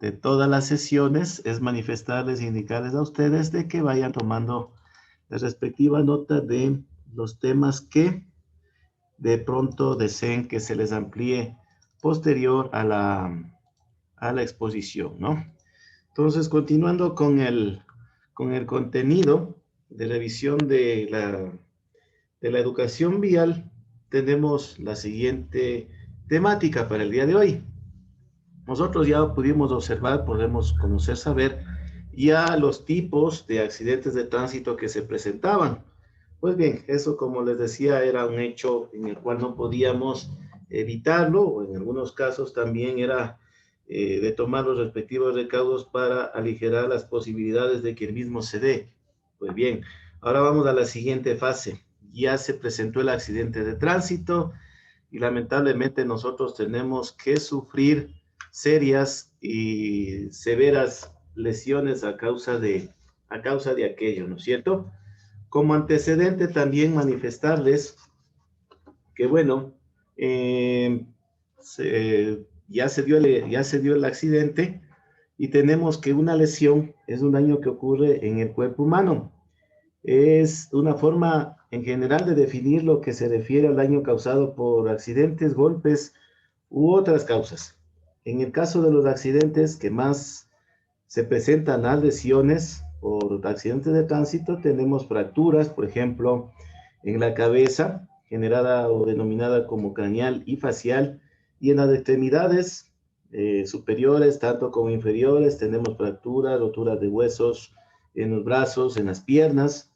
de todas las sesiones es manifestarles e indicarles a ustedes de que vayan tomando la respectiva nota de los temas que de pronto deseen que se les amplíe posterior a la exposición, ¿no? Entonces, continuando con el contenido de revisión de la educación vial, tenemos la siguiente temática para el día de hoy. Nosotros ya pudimos observar, podemos conocer, saber ya los tipos de accidentes de tránsito que se presentaban. Pues bien, eso, como les decía, era un hecho en el cual no podíamos evitarlo, o en algunos casos también era de tomar los respectivos recaudos para aligerar las posibilidades de que el mismo se dé. Pues bien, ahora vamos a la siguiente fase. Ya se presentó el accidente de tránsito y lamentablemente nosotros tenemos que sufrir serias y severas lesiones a causa de aquello, ¿no es cierto? Como antecedente también manifestarles que, bueno, ya se dio el accidente y tenemos que una lesión es un daño que ocurre en el cuerpo humano. Es una forma en general de definir lo que se refiere al daño causado por accidentes, golpes u otras causas. En el caso de los accidentes que más se presentan las lesiones por accidentes de tránsito, tenemos fracturas, por ejemplo, en la cabeza, generada o denominada como craneal y facial, y en las extremidades superiores, tanto como inferiores, tenemos fracturas, roturas de huesos en los brazos, en las piernas.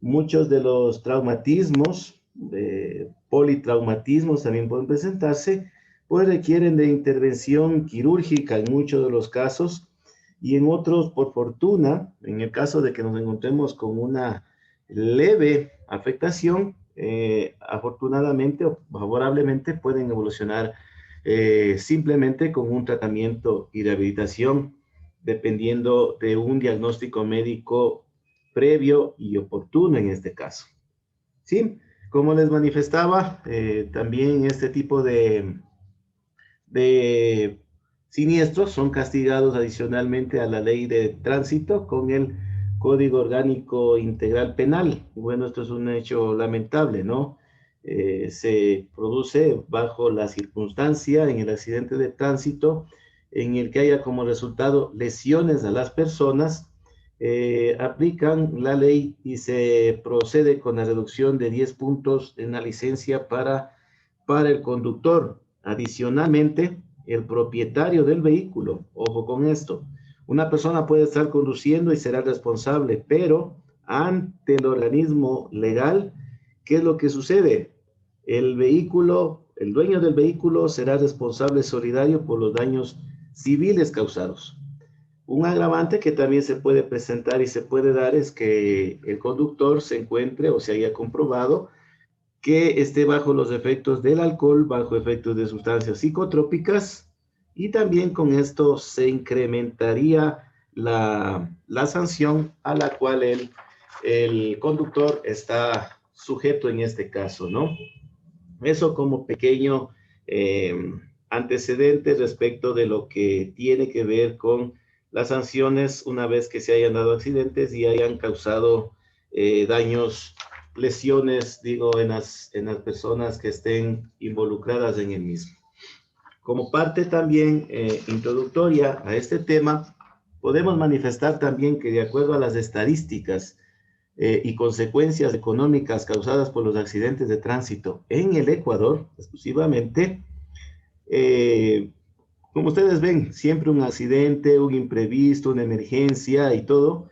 Muchos de los traumatismos, politraumatismos también pueden presentarse, pues requieren de intervención quirúrgica en muchos de los casos, y en otros, por fortuna, en el caso de que nos encontremos con una leve afectación, afortunadamente o favorablemente pueden evolucionar simplemente con un tratamiento y rehabilitación, dependiendo de un diagnóstico médico previo y oportuno en este caso. ¿Sí? Como les manifestaba, también este tipo de siniestros son castigados adicionalmente a la ley de tránsito con el Código Orgánico Integral Penal. Bueno, esto es un hecho lamentable, ¿no? Se produce bajo la circunstancia en el accidente de tránsito en el que haya como resultado lesiones a las personas, aplican la ley y se procede con la reducción de 10 puntos en la licencia para el conductor. Adicionalmente, el propietario del vehículo, ojo con esto, una persona puede estar conduciendo y será responsable, pero ante el organismo legal, ¿qué es lo que sucede? El vehículo, el dueño del vehículo será responsable solidario por los daños civiles causados. Un agravante que también se puede presentar y se puede dar es que el conductor se encuentre o se haya comprobado que esté bajo los efectos del alcohol, bajo efectos de sustancias psicotrópicas, y también con esto se incrementaría la sanción a la cual el conductor está sujeto en este caso, ¿no? Eso como pequeño antecedente respecto de lo que tiene que ver con las sanciones una vez que se hayan dado accidentes y hayan causado daños, lesiones, digo, en las personas que estén involucradas en el mismo. Como parte también introductoria a este tema, podemos manifestar también que de acuerdo a las estadísticas y consecuencias económicas causadas por los accidentes de tránsito en el Ecuador, exclusivamente, como ustedes ven, siempre un accidente, un imprevisto, una emergencia y todo,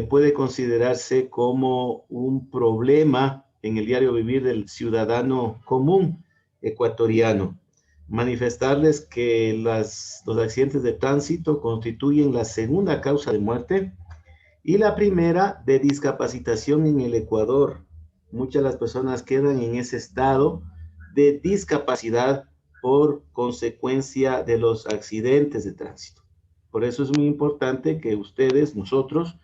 puede considerarse como un problema en el diario vivir del ciudadano común ecuatoriano. Manifestarles que los accidentes de tránsito constituyen la segunda causa de muerte y la primera de discapacitación en el Ecuador. Muchas de las personas quedan en ese estado de discapacidad por consecuencia de los accidentes de tránsito. Por eso es muy importante que ustedes, nosotros,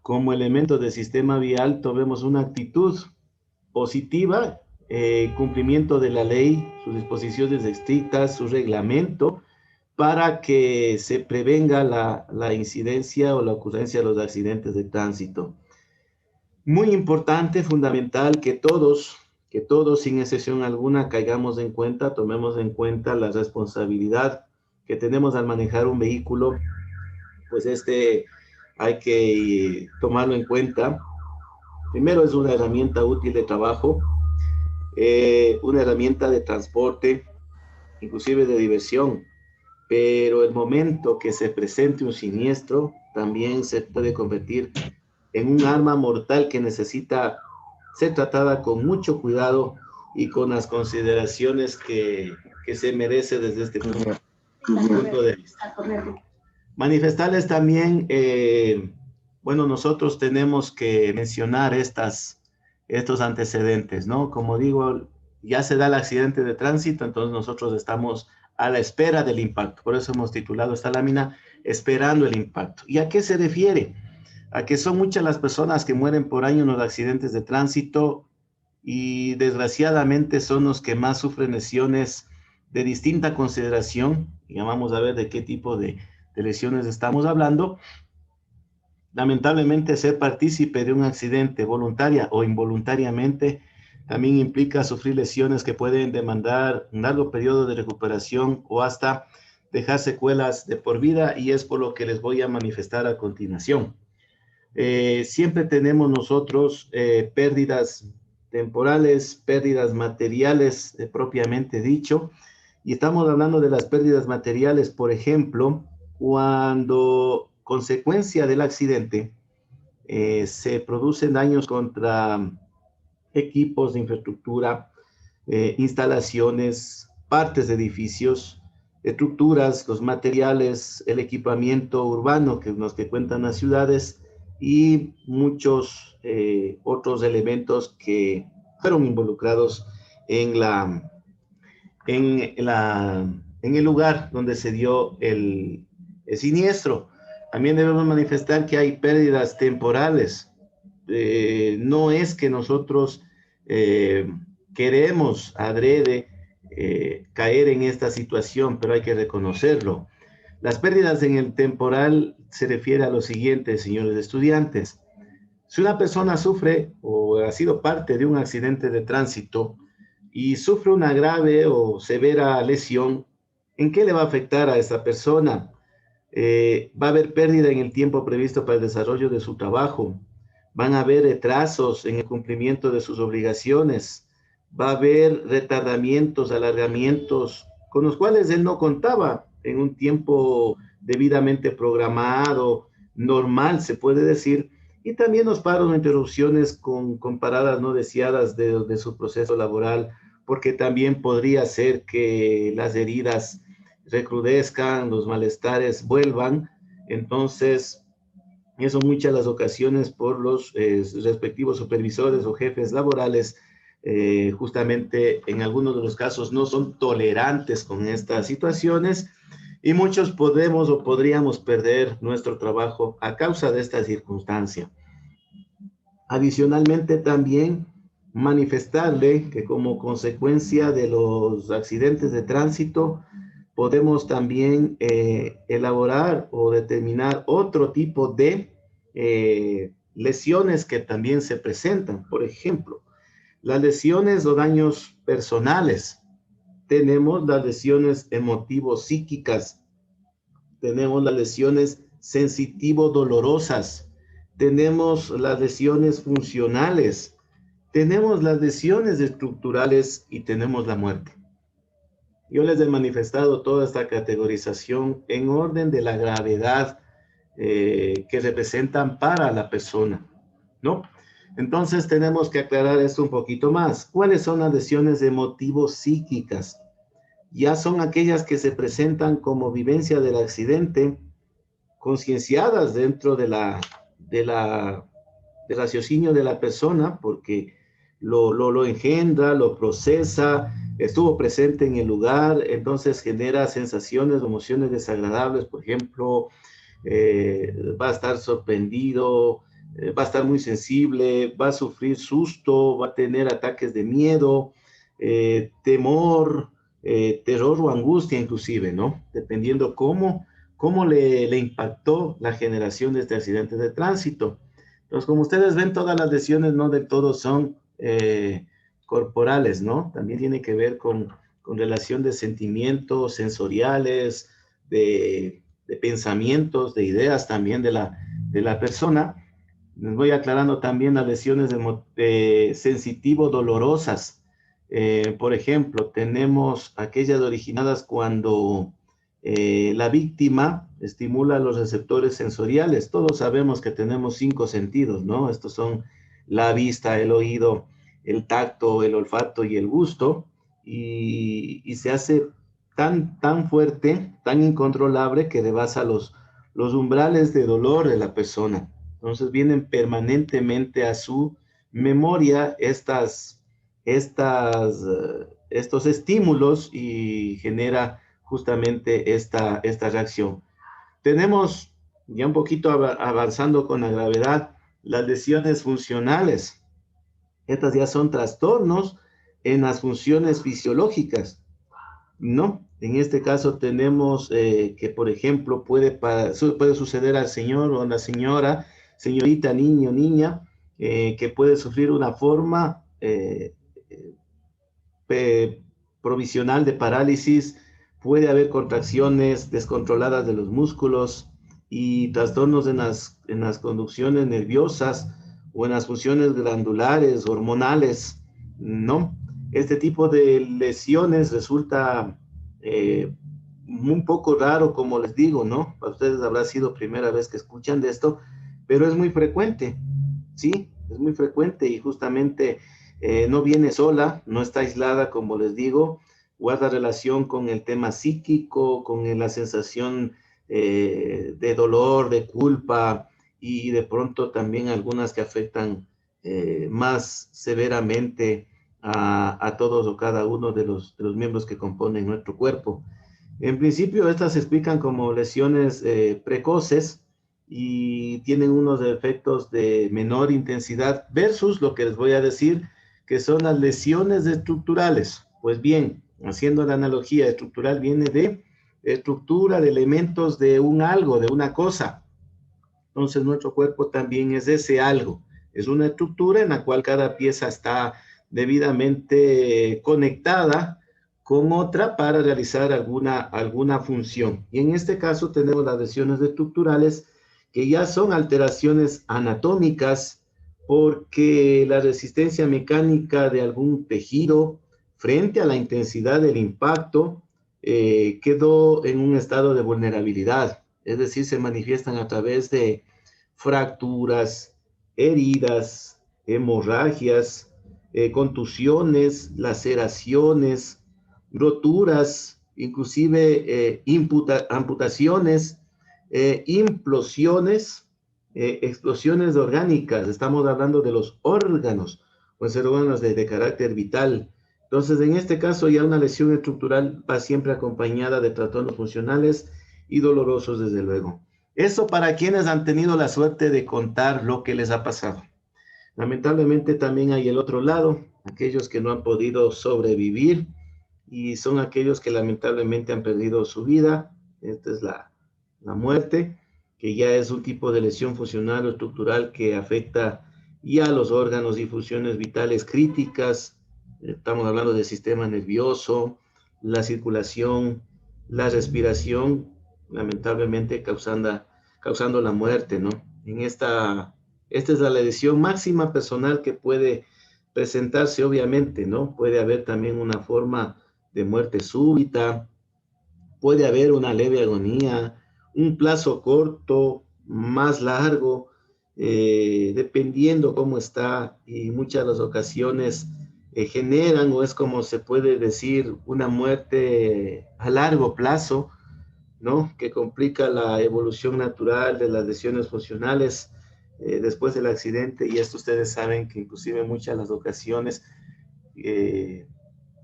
como elementos del sistema vial, tomemos una actitud positiva, cumplimiento de la ley, sus disposiciones estrictas, su reglamento, para que se prevenga la incidencia o la ocurrencia de los accidentes de tránsito. Muy importante, fundamental, que todos, sin excepción alguna, caigamos en cuenta, tomemos en cuenta la responsabilidad que tenemos al manejar un vehículo, pues hay que tomarlo en cuenta. Primero, es una herramienta útil de trabajo, una herramienta de transporte, inclusive de diversión, pero el momento que se presente un siniestro también se puede convertir en un arma mortal que necesita ser tratada con mucho cuidado y con las consideraciones que se merece desde este punto de vista. Manifestarles también, bueno, nosotros tenemos que mencionar estos antecedentes, ¿no? Como digo, ya se da el accidente de tránsito, entonces nosotros estamos a la espera del impacto. Por eso hemos titulado esta lámina, Esperando el impacto. ¿Y a qué se refiere? A que son muchas las personas que mueren por año en los accidentes de tránsito y desgraciadamente son los que más sufren lesiones de distinta consideración. Y vamos a ver de qué tipo de lesiones estamos hablando. Lamentablemente, ser partícipe de un accidente voluntaria o involuntariamente también implica sufrir lesiones que pueden demandar un largo periodo de recuperación o hasta dejar secuelas de por vida, y es por lo que les voy a manifestar a continuación. Siempre tenemos nosotros pérdidas temporales, pérdidas materiales propiamente dicho, y estamos hablando de las pérdidas materiales, por ejemplo, cuando consecuencia del accidente se producen daños contra equipos de infraestructura, instalaciones, partes de edificios, estructuras, los materiales, el equipamiento urbano que nos que cuentan las ciudades y muchos otros elementos que fueron involucrados en el lugar donde se dio el siniestro. También debemos manifestar que hay pérdidas temporales. No es que nosotros queremos adrede caer en esta situación, pero hay que reconocerlo. Las pérdidas en el temporal se refiere a lo siguiente, señores estudiantes. Si una persona sufre o ha sido parte de un accidente de tránsito y sufre una grave o severa lesión, ¿en qué le va a afectar a esta persona? Va a haber pérdida en el tiempo previsto para el desarrollo de su trabajo, van a haber retrasos en el cumplimiento de sus obligaciones, va a haber retardamientos, alargamientos con los cuales él no contaba en un tiempo debidamente programado, normal se puede decir, y también los paros o interrupciones con paradas no deseadas de su proceso laboral, porque también podría ser que las heridas recrudezcan, los malestares vuelvan. Entonces, son muchas las ocasiones por los respectivos supervisores o jefes laborales, justamente en algunos de los casos no son tolerantes con estas situaciones y muchos podemos o podríamos perder nuestro trabajo a causa de esta circunstancia. Adicionalmente, también manifestarle que como consecuencia de los accidentes de tránsito podemos también elaborar o determinar otro tipo de lesiones que también se presentan. Por ejemplo, las lesiones o daños personales. Tenemos las lesiones emotivo-psíquicas. Tenemos las lesiones sensitivo-dolorosas. Tenemos las lesiones funcionales. Tenemos las lesiones estructurales y tenemos la muerte. Yo les he manifestado toda esta categorización en orden de la gravedad que representan para la persona, ¿no? Entonces tenemos que aclarar esto un poquito más. ¿Cuáles son las lesiones emotivo-psíquicas? Ya son aquellas que se presentan como vivencia del accidente, concienciadas dentro del raciocinio de la persona, porque lo engendra, lo procesa, estuvo presente en el lugar, entonces genera sensaciones, emociones desagradables. Por ejemplo, va a estar sorprendido, va a estar muy sensible, va a sufrir susto, va a tener ataques de miedo, temor, terror o angustia inclusive, ¿no? Dependiendo cómo le impactó la generación de este accidente de tránsito. Entonces, como ustedes ven, todas las lesiones no del todo son corporales, ¿no? También tiene que ver con relación de sentimientos sensoriales, de pensamientos, de ideas también de la persona. Les voy aclarando también las lesiones de sensitivo dolorosas. Por ejemplo, tenemos aquellas originadas cuando la víctima estimula los receptores sensoriales. Todos sabemos que tenemos 5 sentidos, ¿no? Estos son la vista, el oído, el tacto, el olfato y el gusto. Y se hace tan fuerte, tan incontrolable que rebasa los umbrales de dolor de la persona. Entonces vienen permanentemente a su memoria estos estímulos y genera justamente esta reacción. Tenemos, ya un poquito avanzando con la gravedad, las lesiones funcionales. Estas ya son trastornos en las funciones fisiológicas, ¿no? En este caso tenemos que, por ejemplo, puede suceder al señor o a la señora, señorita, niño, niña, que puede sufrir una forma provisional de parálisis, puede haber contracciones descontroladas de los músculos y trastornos en las conducciones nerviosas o en las funciones glandulares, hormonales, ¿no? Este tipo de lesiones resulta un poco raro, como les digo, ¿no? Para ustedes habrá sido primera vez que escuchan de esto, pero es muy frecuente, ¿sí? Es muy frecuente y justamente no viene sola, no está aislada, como les digo, guarda relación con el tema psíquico, con la sensación de dolor, de culpa y de pronto también algunas que afectan más severamente a todos o cada uno de los miembros que componen nuestro cuerpo. En principio, estas se explican como lesiones precoces y tienen unos efectos de menor intensidad versus lo que les voy a decir, que son las lesiones estructurales. Pues bien, haciendo la analogía, estructural viene de estructura de elementos de un algo, de una cosa. Entonces, nuestro cuerpo también es ese algo. Es una estructura en la cual cada pieza está debidamente conectada con otra para realizar alguna función. Y en este caso tenemos las lesiones estructurales que ya son alteraciones anatómicas porque la resistencia mecánica de algún tejido frente a la intensidad del impacto quedó en un estado de vulnerabilidad. Es decir, se manifiestan a través de fracturas, heridas, hemorragias, contusiones, laceraciones, roturas, inclusive amputaciones, implosiones, explosiones orgánicas. Estamos hablando de los órganos, pueden ser órganos de carácter vital. Entonces, en este caso, ya una lesión estructural va siempre acompañada de trastornos funcionales y dolorosos, desde luego. Eso para quienes han tenido la suerte de contar lo que les ha pasado. Lamentablemente también hay el otro lado, aquellos que no han podido sobrevivir y son aquellos que lamentablemente han perdido su vida. Esta es la muerte, que ya es un tipo de lesión funcional o estructural que afecta ya los órganos y funciones vitales críticas. Estamos hablando del sistema nervioso, la circulación, la respiración, lamentablemente causando la muerte, ¿no? Esta es la lesión máxima personal que puede presentarse, obviamente, ¿no? Puede haber también una forma de muerte súbita, puede haber una leve agonía, un plazo corto, más largo, dependiendo cómo está, y muchas de las ocasiones generan, o es como se puede decir, una muerte a largo plazo, ¿no? Que complica la evolución natural de las lesiones funcionales después del accidente, y esto ustedes saben que inclusive en muchas de las ocasiones eh,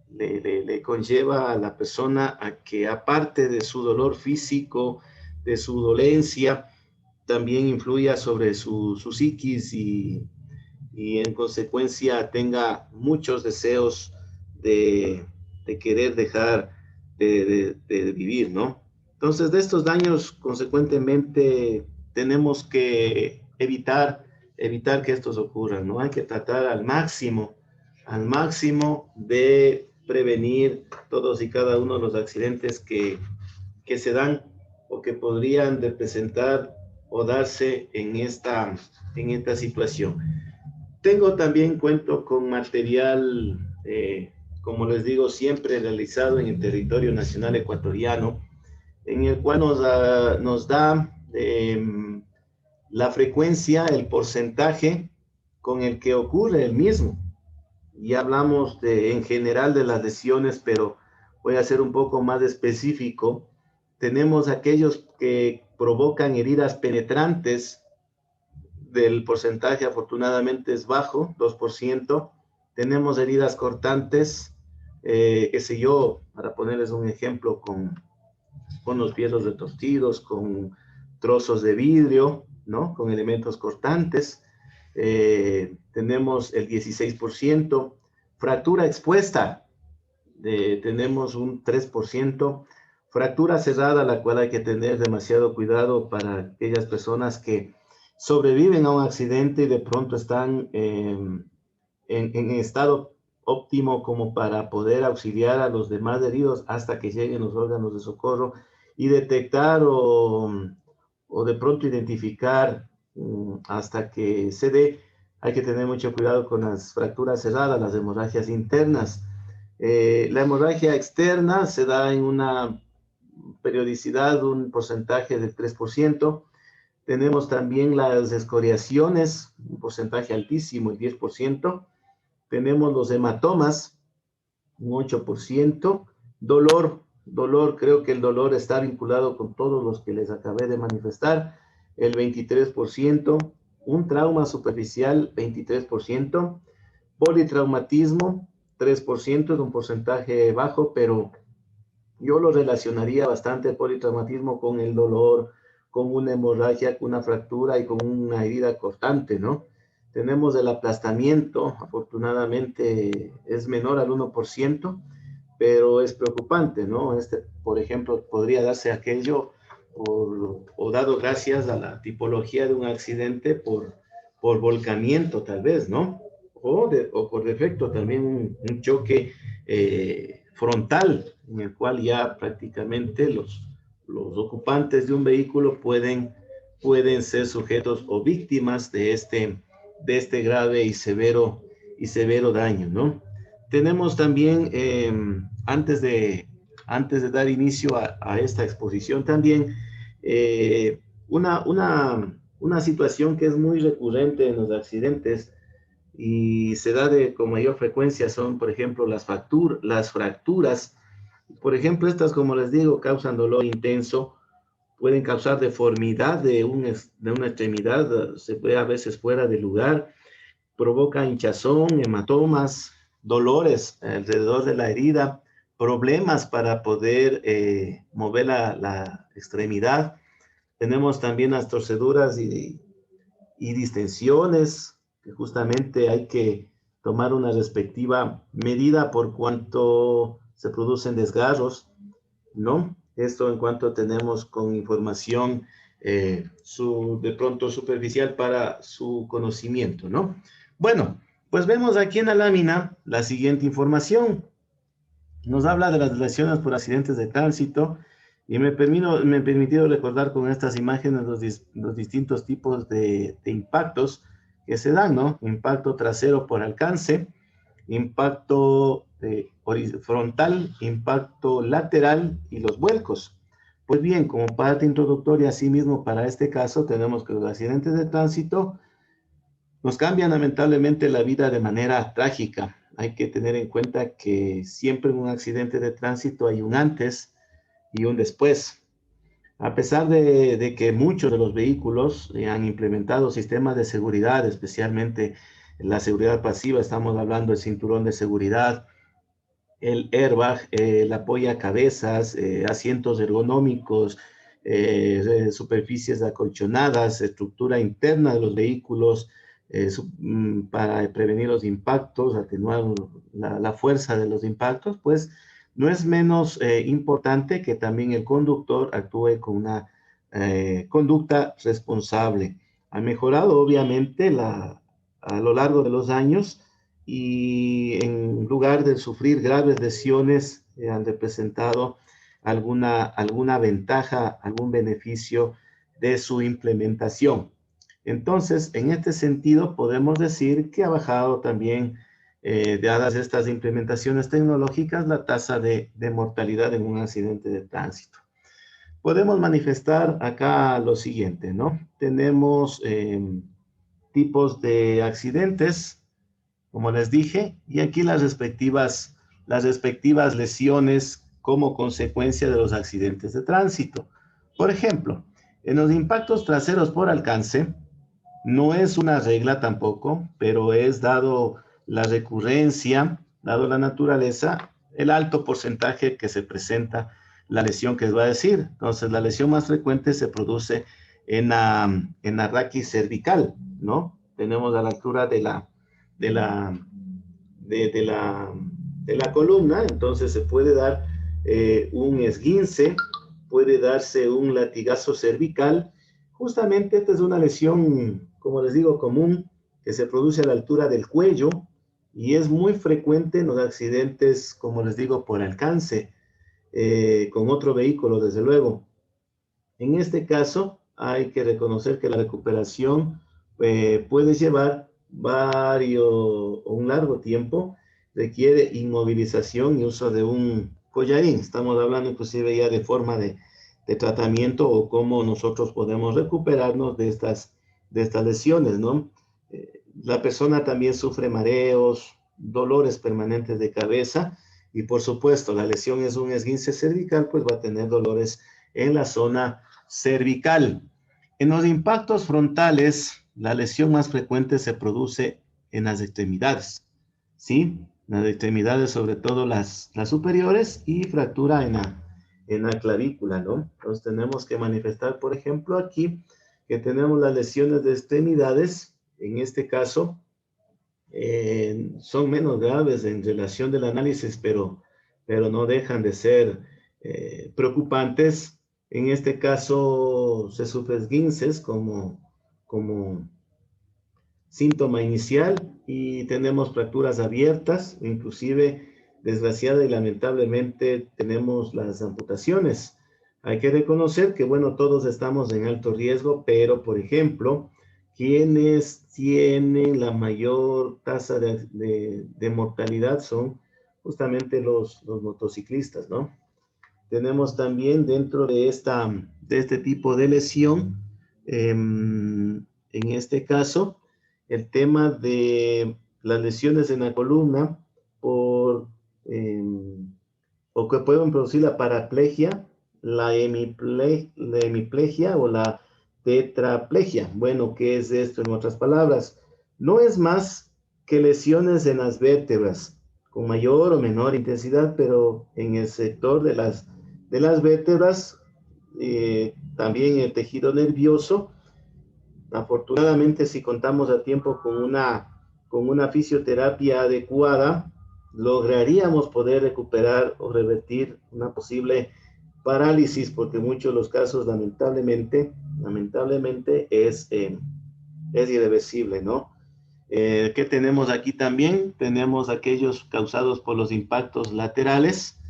le conlleva a la persona a que, aparte de su dolor físico, de su dolencia, también influya sobre su psiquis y en consecuencia tenga muchos deseos de, de querer dejar de vivir, ¿no? Entonces, de estos daños, consecuentemente, tenemos que evitar que estos ocurran, ¿no? Hay que tratar al máximo de prevenir todos y cada uno de los accidentes que se dan o que podrían representar o darse en esta situación. Tengo también, cuento con material, como les digo, siempre realizado en el territorio nacional ecuatoriano, en el cual nos da la frecuencia, el porcentaje con el que ocurre el mismo. Ya hablamos en general de las lesiones, pero voy a ser un poco más específico. Tenemos aquellos que provocan heridas penetrantes, del porcentaje afortunadamente es bajo, 2%. Tenemos heridas cortantes, qué sé yo, para ponerles un ejemplo, con los fierros retorcidos, con trozos de vidrio, ¿no? Con elementos cortantes. Tenemos el 16%. Fractura expuesta, tenemos un 3%. Fractura cerrada, la cual hay que tener demasiado cuidado para aquellas personas que sobreviven a un accidente y de pronto están en estado óptimo como para poder auxiliar a los demás heridos hasta que lleguen los órganos de socorro y detectar o de pronto identificar hasta que se dé. Hay que tener mucho cuidado con las fracturas cerradas, las hemorragias internas. La hemorragia externa se da en una periodicidad, un porcentaje del 3%. Tenemos también las escoriaciones, un porcentaje altísimo, el 10%. Tenemos los hematomas, un 8%. Dolor, creo que el dolor está vinculado con todos los que les acabé de manifestar, el 23%. Un trauma superficial, 23%. Politraumatismo, 3%, es un porcentaje bajo, pero yo lo relacionaría bastante el politraumatismo con el dolor, con una hemorragia, con una fractura y con una herida cortante, ¿no? Tenemos el aplastamiento, afortunadamente es menor al 1%, pero es preocupante, ¿no? Por ejemplo, podría darse aquello o dado gracias a la tipología de un accidente por volcamiento, tal vez, ¿no? O por defecto también un choque frontal, en el cual ya prácticamente los ocupantes de un vehículo pueden ser sujetos o víctimas de este grave y severo daño, ¿no? Tenemos también, antes de dar inicio a esta exposición, también una situación que es muy recurrente en los accidentes y se da con mayor frecuencia son, por ejemplo, las fracturas. Por ejemplo, estas, como les digo, causan dolor intenso, pueden causar deformidad de una extremidad, se ve a veces fuera de lugar, provoca hinchazón, hematomas, dolores alrededor de la herida, problemas para poder mover la extremidad. Tenemos también las torceduras y distensiones, que justamente hay que tomar una respectiva medida por cuanto se producen desgarros, ¿no? Esto en cuanto tenemos con información de pronto superficial para su conocimiento, ¿no? Bueno, pues vemos aquí en la lámina la siguiente información. Nos habla de las lesiones por accidentes de tránsito y me he permitido recordar con estas imágenes los distintos tipos de impactos que se dan, ¿no? Impacto trasero por alcance, impacto frontal, impacto lateral y los vuelcos. Pues bien, como parte introductoria, asimismo, para este caso, tenemos que los accidentes de tránsito nos cambian lamentablemente la vida de manera trágica. Hay que tener en cuenta que siempre en un accidente de tránsito hay un antes y un después. A pesar de que muchos de los vehículos han implementado sistemas de seguridad, especialmente la seguridad pasiva, estamos hablando del cinturón de seguridad, el airbag, el apoyacabezas, asientos ergonómicos, superficies acolchonadas, estructura interna de los vehículos, para prevenir los impactos, atenuar la fuerza de los impactos, pues no es menos importante que también el conductor actúe con una conducta responsable. Ha mejorado obviamente a lo largo de los años y en lugar de sufrir graves lesiones han representado alguna ventaja, algún beneficio de su implementación. Entonces, en este sentido, podemos decir que ha bajado también, dadas estas implementaciones tecnológicas, la tasa de mortalidad en un accidente de tránsito. Podemos manifestar acá lo siguiente, ¿no? Tenemos tipos de accidentes, como les dije, y aquí las respectivas lesiones como consecuencia de los accidentes de tránsito. Por ejemplo, en los impactos traseros por alcance, no es una regla tampoco, pero es dado la recurrencia, dado la naturaleza, el alto porcentaje que se presenta la lesión que les voy a decir. Entonces, la lesión más frecuente se produce en la raquis cervical, ¿no? Tenemos a la altura de la columna, entonces se puede dar un esguince, puede darse un latigazo cervical. Justamente esta es una lesión, como les digo, común, que se produce a la altura del cuello y es muy frecuente en los accidentes, como les digo, por alcance, con otro vehículo, desde luego. En este caso, hay que reconocer que la recuperación puede llevar un largo tiempo, requiere inmovilización y uso de un collarín. Estamos hablando inclusive ya de forma de tratamiento o cómo nosotros podemos recuperarnos de estas lesiones, ¿no? La persona también sufre mareos, dolores permanentes de cabeza y por supuesto la lesión es un esguince cervical, pues va a tener dolores en la zona cervical. En los impactos frontales, la lesión más frecuente se produce en las extremidades, ¿sí? Las extremidades, sobre todo las superiores, y fractura en la clavícula, ¿no? Entonces tenemos que manifestar, por ejemplo, aquí que tenemos las lesiones de extremidades, en este caso, son menos graves en relación del análisis, pero no dejan de ser preocupantes. En este caso se sufre esguinces como síntoma inicial y tenemos fracturas abiertas, inclusive desgraciada y lamentablemente tenemos las amputaciones. Hay que reconocer que, bueno, todos estamos en alto riesgo, pero, por ejemplo, quienes tienen la mayor tasa de mortalidad son justamente los motociclistas, ¿no? Tenemos también dentro de este tipo de lesión, en este caso, el tema de las lesiones en la columna o que pueden producir la paraplegia, la hemiplegia o la tetraplegia. Bueno, ¿qué es esto en otras palabras? No es más que lesiones en las vértebras, con mayor o menor intensidad, pero en el sector de las vértebras, también el tejido nervioso. Afortunadamente, si contamos a tiempo con una fisioterapia adecuada, lograríamos poder recuperar o revertir una posible parálisis, porque en muchos de los casos, lamentablemente, es irreversible, ¿no? ¿Qué tenemos aquí también? Tenemos aquellos causados por los impactos laterales.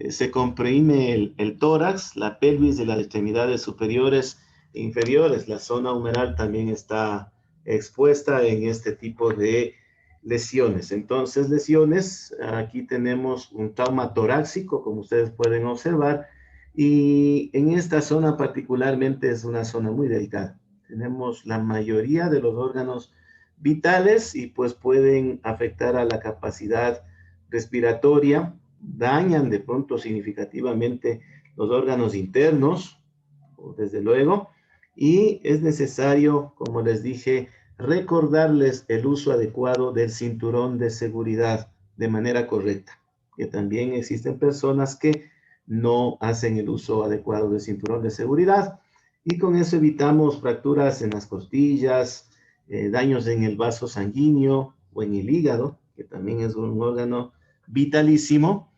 Se comprime el tórax, la pelvis de las extremidades superiores e inferiores. La zona humeral también está expuesta en este tipo de lesiones. Entonces, lesiones, aquí tenemos un trauma torácico, como ustedes pueden observar, y en esta zona particularmente es una zona muy delicada. Tenemos la mayoría de los órganos vitales y pues pueden afectar a la capacidad respiratoria, dañan de pronto significativamente los órganos internos, desde luego, y es necesario, como les dije, recordarles el uso adecuado del cinturón de seguridad de manera correcta, que también existen personas que no hacen el uso adecuado del cinturón de seguridad y con eso evitamos fracturas en las costillas, daños en el vaso sanguíneo o en el hígado, que también es un órgano vitalísimo,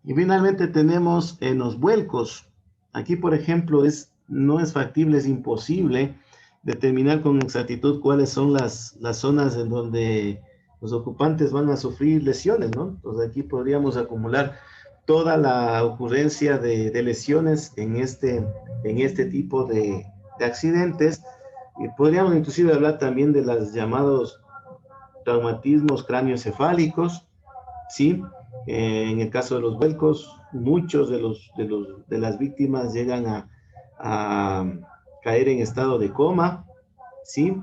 Y finalmente tenemos en los vuelcos. Aquí, por ejemplo, no es factible, es imposible determinar con exactitud cuáles son las zonas en donde los ocupantes van a sufrir lesiones, ¿no? Entonces aquí podríamos acumular toda la ocurrencia de lesiones en este tipo de accidentes. Y podríamos inclusive hablar también de los llamados traumatismos cráneoencefálicos, ¿sí? En el caso de los vuelcos, muchos de las víctimas llegan a caer en estado de coma, ¿sí?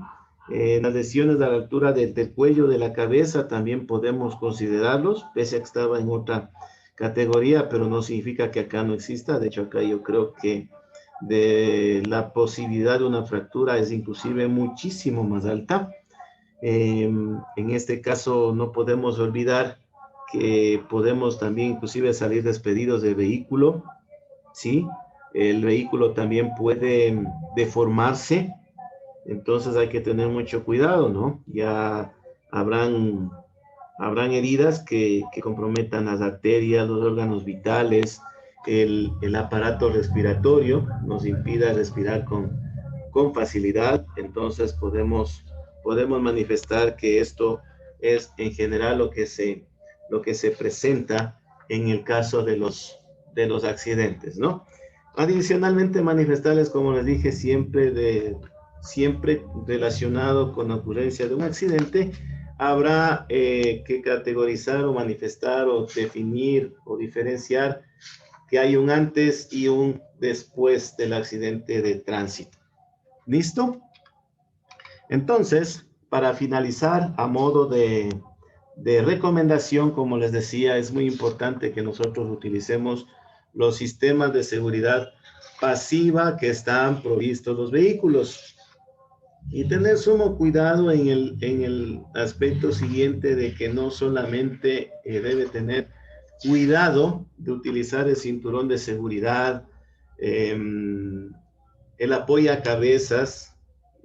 Las lesiones a la altura del cuello, de la cabeza, también podemos considerarlos, pese a que estaba en otra categoría, pero no significa que acá no exista. De hecho, acá yo creo que de la posibilidad de una fractura es inclusive muchísimo más alta. En este caso no podemos olvidar que podemos también inclusive salir despedidos del vehículo, ¿sí? El vehículo también puede deformarse, entonces hay que tener mucho cuidado, ¿no? Ya habrán, habrán heridas que comprometan las arterias, los órganos vitales, el aparato respiratorio, nos impida respirar con facilidad, entonces podemos manifestar que esto es en general lo que se presenta en el caso de los accidentes, ¿no? Adicionalmente, manifestarles, como les dije, siempre relacionado con la ocurrencia de un accidente, habrá que categorizar o manifestar o definir o diferenciar que hay un antes y un después del accidente de tránsito. ¿Listo? Entonces, para finalizar, a modo de recomendación, como les decía, es muy importante que nosotros utilicemos los sistemas de seguridad pasiva que están provistos los vehículos y tener sumo cuidado en el aspecto siguiente de que no solamente debe tener cuidado de utilizar el cinturón de seguridad, el apoyo a cabezas,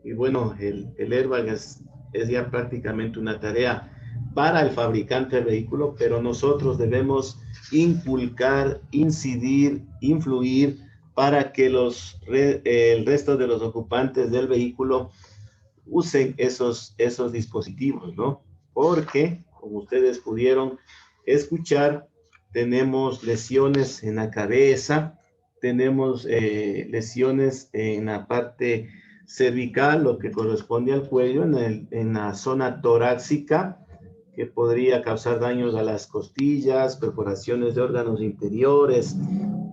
y bueno, el airbag es ya prácticamente una tarea para el fabricante del vehículo, pero nosotros debemos inculcar, incidir, influir para que el resto de los ocupantes del vehículo usen esos dispositivos, ¿no? Porque, como ustedes pudieron escuchar, tenemos lesiones en la cabeza, tenemos lesiones en la parte cervical, lo que corresponde al cuello, en la zona torácica, que podría causar daños a las costillas, perforaciones de órganos interiores,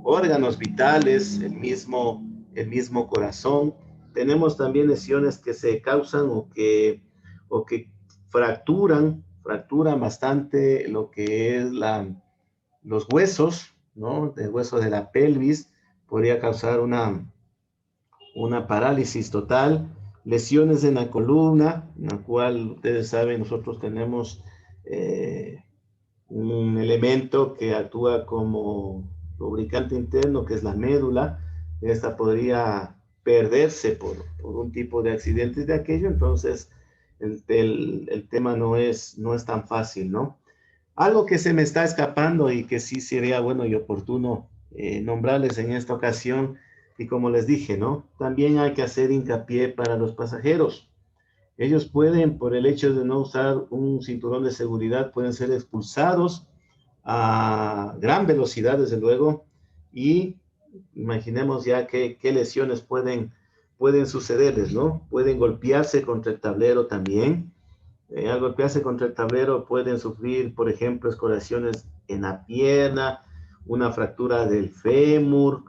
órganos vitales, el mismo corazón. Tenemos también lesiones que se causan o que fracturan bastante lo que es los huesos, ¿no? El hueso de la pelvis podría causar una parálisis total, lesiones en la columna, en la cual ustedes saben, nosotros tenemos un elemento que actúa como lubricante interno, que es la médula. Esta podría perderse por un tipo de accidentes de aquello, entonces el tema no es tan fácil, ¿no? Algo que se me está escapando y que sí sería bueno y oportuno nombrarles en esta ocasión, y como les dije, ¿no? También hay que hacer hincapié para los pasajeros. Ellos pueden, por el hecho de no usar un cinturón de seguridad, pueden ser expulsados a gran velocidad, desde luego, y imaginemos ya qué lesiones pueden sucederles, ¿no? Pueden golpearse contra el tablero también. Al golpearse contra el tablero pueden sufrir, por ejemplo, escoriaciones en la pierna, una fractura del fémur,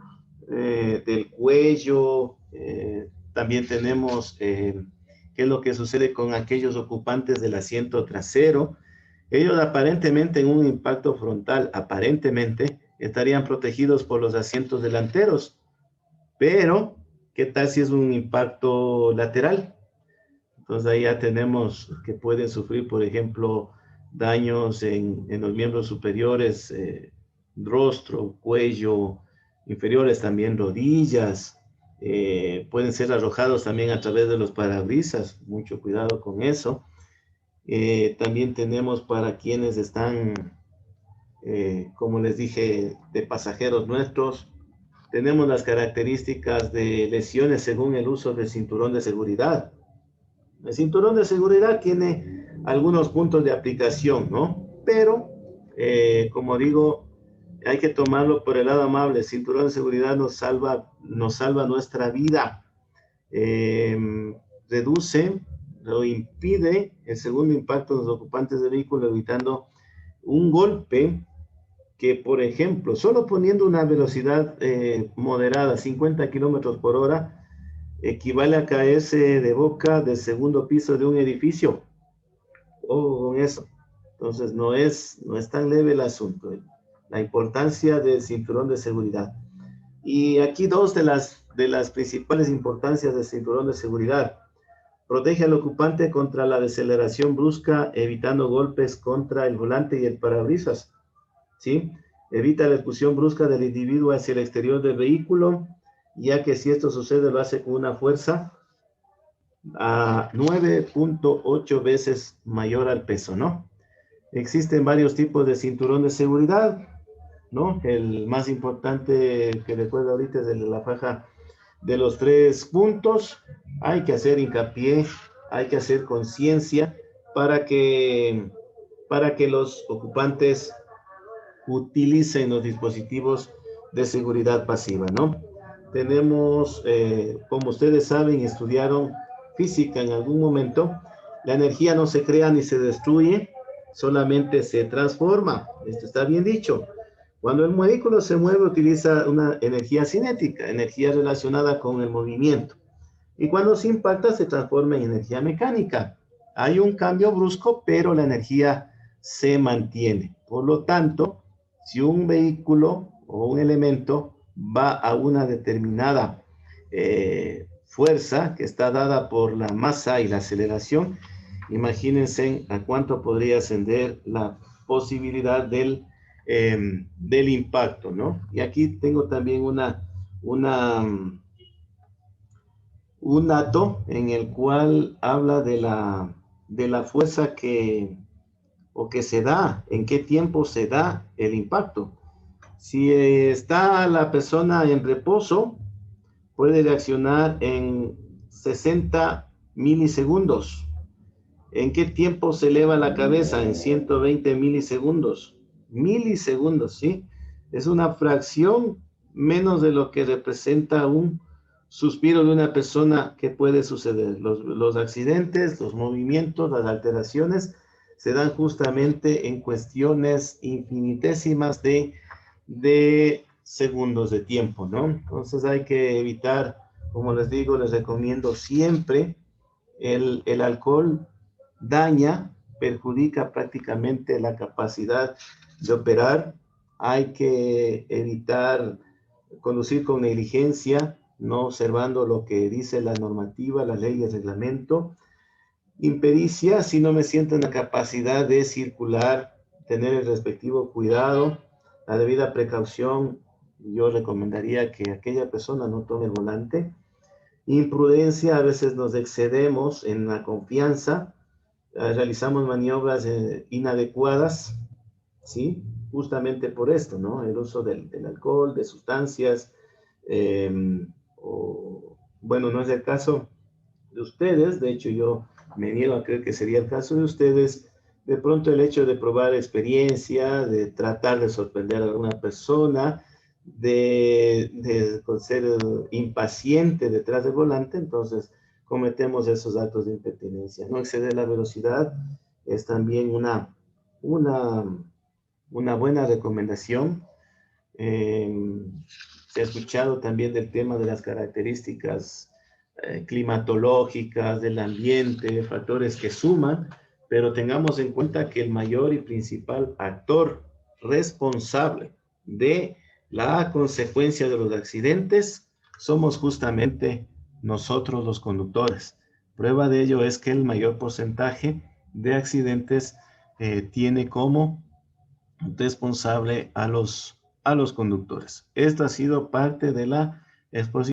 del cuello. También tenemos qué es lo que sucede con aquellos ocupantes del asiento trasero. Ellos aparentemente en un impacto frontal, aparentemente, estarían protegidos por los asientos delanteros, pero ¿qué tal si es un impacto lateral? Entonces ahí ya tenemos que pueden sufrir, por ejemplo, daños en los miembros superiores, rostro, cuello, inferiores también rodillas, pueden ser arrojados también a través de los parabrisas, mucho cuidado con eso. También tenemos para quienes están como les dije, de pasajeros nuestros. Tenemos las características de lesiones según el uso del cinturón de seguridad. El cinturón de seguridad tiene algunos puntos de aplicación, ¿no? Pero, como digo, hay que tomarlo por el lado amable. El cinturón de seguridad nos salva nuestra vida. Reduce o impide el segundo impacto de los ocupantes del vehículo, evitando un golpe que, por ejemplo, solo poniendo una velocidad moderada, 50 kilómetros por hora, equivale a caerse de boca del segundo piso de un edificio. Ojo con eso. Entonces, no es tan leve el asunto. La importancia del cinturón de seguridad. Y aquí dos de las principales importancias del cinturón de seguridad. Protege al ocupante contra la deceleración brusca, evitando golpes contra el volante y el parabrisas. ¿Sí? Evita la expulsión brusca del individuo hacia el exterior del vehículo, ya que si esto sucede lo hace con una fuerza a 9.8 veces mayor al peso, ¿no? Existen varios tipos de cinturón de seguridad, ¿no? El más importante que recuerdo ahorita es el de la faja de los 3 puntos. Hay que hacer hincapié, hay que hacer conciencia para que los ocupantes utilicen los dispositivos de seguridad pasiva, ¿no? Tenemos, como ustedes saben, estudiaron física en algún momento, la energía no se crea ni se destruye, solamente se transforma. Esto está bien dicho. Cuando el vehículo se mueve, utiliza una energía cinética, energía relacionada con el movimiento. Y cuando se impacta, se transforma en energía mecánica. Hay un cambio brusco, pero la energía se mantiene. Por lo tanto, si un vehículo o un elemento va a una determinada fuerza que está dada por la masa y la aceleración, imagínense a cuánto podría ascender la posibilidad del impacto, ¿no? Y aquí tengo también un dato en el cual habla de la fuerza que se da, en qué tiempo se da el impacto. Si está la persona en reposo, puede reaccionar en 60 milisegundos. ¿En qué tiempo se eleva la cabeza? En 120 milisegundos. Milisegundos, ¿sí? Es una fracción menos de lo que representa un suspiro de una persona que puede suceder. Los accidentes, los movimientos, las alteraciones se dan justamente en cuestiones infinitésimas de segundos de tiempo, ¿no? Entonces hay que evitar, como les digo, les recomiendo siempre, el alcohol daña, perjudica prácticamente la capacidad de operar. Hay que evitar conducir con negligencia, no observando lo que dice la normativa, la ley y el reglamento. Impericia, si no me siento en la capacidad de circular, tener el respectivo cuidado, la debida precaución. Yo recomendaría que aquella persona no tome el volante. Imprudencia, a veces nos excedemos en la confianza, realizamos maniobras inadecuadas, ¿sí? Justamente por esto, ¿no? El uso del alcohol, de sustancias, bueno, no es el caso de ustedes, de hecho yo me niego a creer que sería el caso de ustedes. De pronto el hecho de probar experiencia, de tratar de sorprender a alguna persona, de ser impaciente detrás del volante, entonces cometemos esos actos de impertinencia. No exceder la velocidad es también una buena recomendación. Se ha escuchado también del tema de las características climatológicas, del ambiente, factores que suman, pero tengamos en cuenta que el mayor y principal actor responsable de la consecuencia de los accidentes somos justamente nosotros los conductores. Prueba de ello es que el mayor porcentaje de accidentes tiene como responsable a los conductores. Esto ha sido parte de la exposición.